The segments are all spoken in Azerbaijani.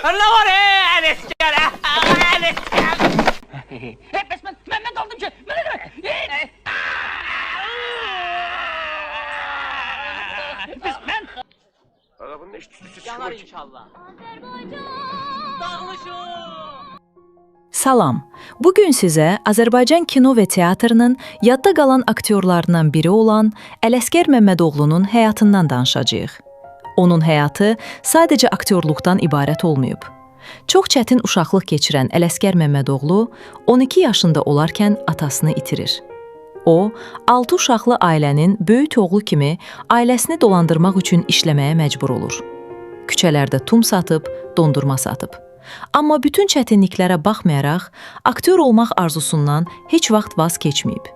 Ne var Ələskər? Ələskər. Bəs mən qaldım ki. Mən Bunun ne işi yanar inşallah. Dağılışın. Salam. Bugün sizə Azərbaycan kino və teatrının yadda qalan aktyorlarından biri olan Ələskər Məmmədoğlunun həyatından danışacağıq. Onun həyatı sadəcə aktyorluqdan ibarət olmayıb. Çox çətin uşaqlıq keçirən Ələskər Məmmədoğlu 12 yaşında olarkən atasını itirir. O, 6 uşaqlı ailənin böyük oğlu kimi ailəsini dolandırmaq üçün işləməyə məcbur olur. Küçələrdə tum satıb, dondurma satıb. Amma bütün çətinliklərə baxmayaraq, aktyor olmaq arzusundan heç vaxt vaz keçməyib.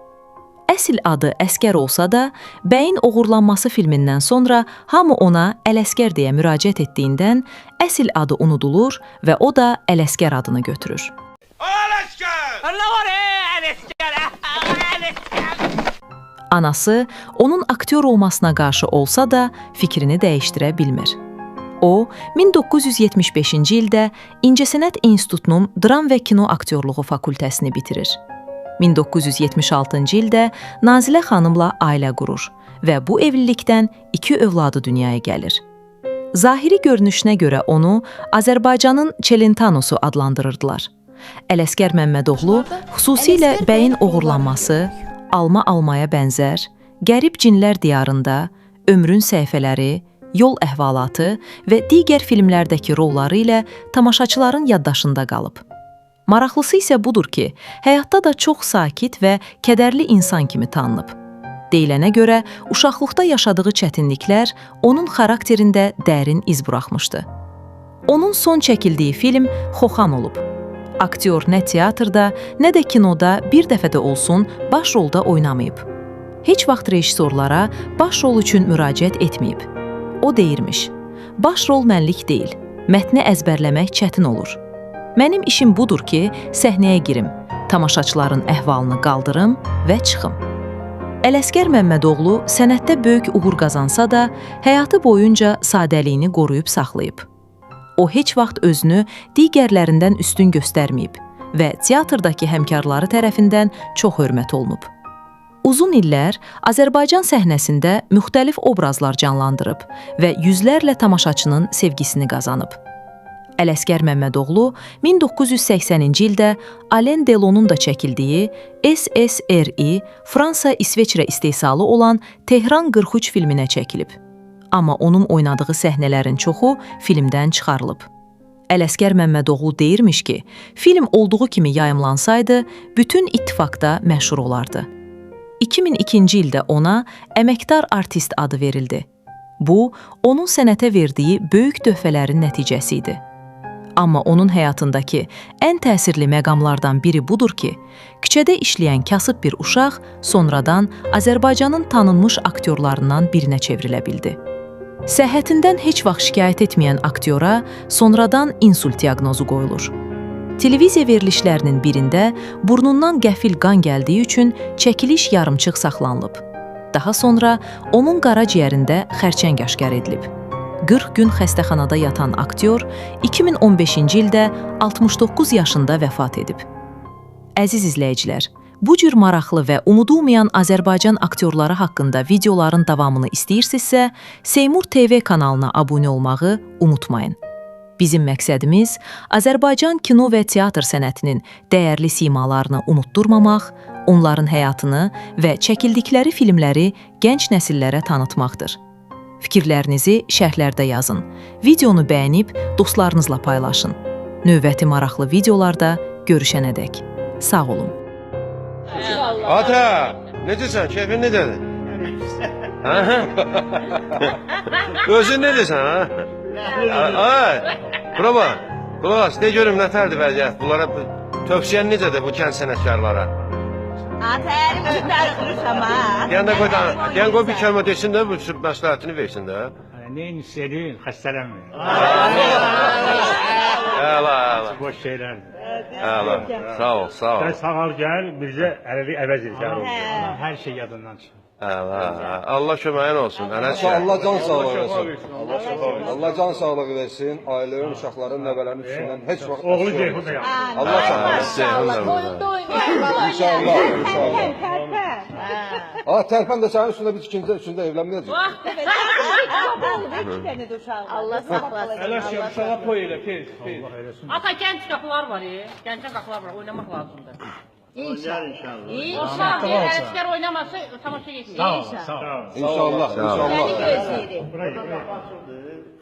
Əsl adı Əskər olsa da, Bəyin Oğurlanması filmindən sonra hamı ona Ələskər deyə müraciət etdiyindən əsl adı unudulur və o da Ələskər adını götürür. Ələskər! Ne var Ələskər? Ələskər. Anası onun aktyor olmasına qarşı olsa da fikrini dəyişdirə bilmir. O, 1975-ci ildə İncəsənət İnstitutunun Dram və Kino Aktyorluğu fakültəsini bitirir. 1976-cı ildə Nazilə xanımla ailə qurur və bu evlilikdən 2 övladı dünyaya gəlir. Zahiri görünüşünə görə onu Azərbaycanın Çelentanosu adlandırırdılar. Ələskər Məmmədoğlu xüsusilə Bəyin Oğurlanması, Alma almaya bənzər, Qərib cinlər diyarında, Ömrün səhifələri, Yol əhvalatı və digər filmlərdəki rolları ilə tamaşaçıların yaddaşında qalıb. Maraqlısı isə budur ki, həyatda da çox sakit və kədərli insan kimi tanınıb. Deyilənə görə, uşaqlıqda yaşadığı çətinliklər onun xarakterində dərin iz buraxmışdı. Onun son çəkildiyi film Xoxan olub. Aktyor nə teatrda, nə də kinoda bir dəfə də olsun baş rolda oynamayıb. Heç vaxt rejissorlara baş rol üçün müraciət etməyib. O deyirmiş, baş rol mənlik deyil, mətni əzbərləmək çətin olur. Mənim işim budur ki, səhnəyə girim, tamaşaçıların əhvalını qaldırım və çıxım. Ələskər Məmmədoğlu sənətdə böyük uğur qazansa da, həyatı boyunca sadəliyini qoruyub saxlayıb. O heç vaxt özünü digərlərindən üstün göstərməyib və teatrdakı həmkarları tərəfindən çox hörmət olunub. Uzun illər Azərbaycan səhnəsində müxtəlif obrazlar canlandırıb və yüzlərlə tamaşaçının sevgisini qazanıb. Ələskər Məmmədoğlu 1980-ci ildə Alain Delon'un da çəkildiyi SSRİ Fransa-İsveçrə istehsalı olan Tehran 43 filminə çəkilib. Amma onun oynadığı səhnələrin çoxu filmdən çıxarılıb. Ələskər Məmmədoğlu deyirmiş ki, film olduğu kimi yayımlansaydı, bütün ittifaqda məşhur olardı. 2002-ci ildə ona əməkdar artist adı verildi. Bu, onun sənətə verdiyi böyük töhfələrin nəticəsi idi. Amma onun həyatındakı ən təsirli məqamlardan biri budur ki, küçədə işləyən kasıb bir uşaq sonradan Azərbaycanın tanınmış aktyorlarından birinə çevrilə bildi. Səhhətindən heç vaxt şikayət etməyən aktyora sonradan insult diaqnozu qoyulur. Televiziya verilişlərinin birində burnundan qəfil qan gəldiyi üçün çəkiliş yarımçıq saxlanılıb. Daha sonra onun qaraciyərində xərçəng aşkar edilib. 40 gün xəstəxanada yatan aktyor 2015-ci ildə 69 yaşında vəfat edib. Əziz izləyicilər, bu cür maraqlı və unudulmayan Azərbaycan aktyorları haqqında videoların davamını istəyirsinizsə, Seymur TV kanalına abunə olmağı unutmayın. Bizim məqsədimiz Azərbaycan kino və teatr sənətinin dəyərli simalarını unutdurmamaq, onların həyatını və çəkildikləri filmləri gənc nəsillərə tanıtmaqdır. Fikirlərinizi şərhlərdə yazın. Videonu bəyənib dostlarınızla paylaşın. Növbəti maraqlı videolarda görüşənədək. Sağ olun. Ata, necəsən? Keyfin necədir? Özün necəsən, ha? Ay, bura bax, qulaq as, de görüm nətərdir vəziyyət, bunlara tövsiyən necədir bu kənd sənətkarlara? Ata, əlim özləri qırırsam, ha? Deyən qoy bir kəlmə desin də, bu məsləhətini versin də. Neyin istediğin xəstələnmir. Əla. Boş şeylərdir. Əla, sağ ol. Sən sağal gəl, bizə ələli əvəz edəcək. Hər şey yadından çıxır. Allah köməyin olsun. Ənəs Allah can sağlığı versin. Allah can sağlığı versin. Ailələrin, uşaqların, nəvələrin üstündən heç vaxt Oğlu asılı Ceyhun olmasın. da yaptı. Allah sağlığı Maşallah. versin. Toyunda oynayın. İnşallah, inşallah. Tərpən. Tərpən də sənin üstündə biz ikinci üstündə evlənməyəcək. İki tane de uşağı var. Allah saklasın. Ələşəm, uşağa toy elə, tez, tez. Ata genç qapılar var, genç qapılar var, oynamaq lazımdır. İnşallah. Uşaq əlişlər oynaması tamaşa getmir. Sağ ol, sağ ol. İnşallah, inşallah. Seni gözleyelim. Buraya gel.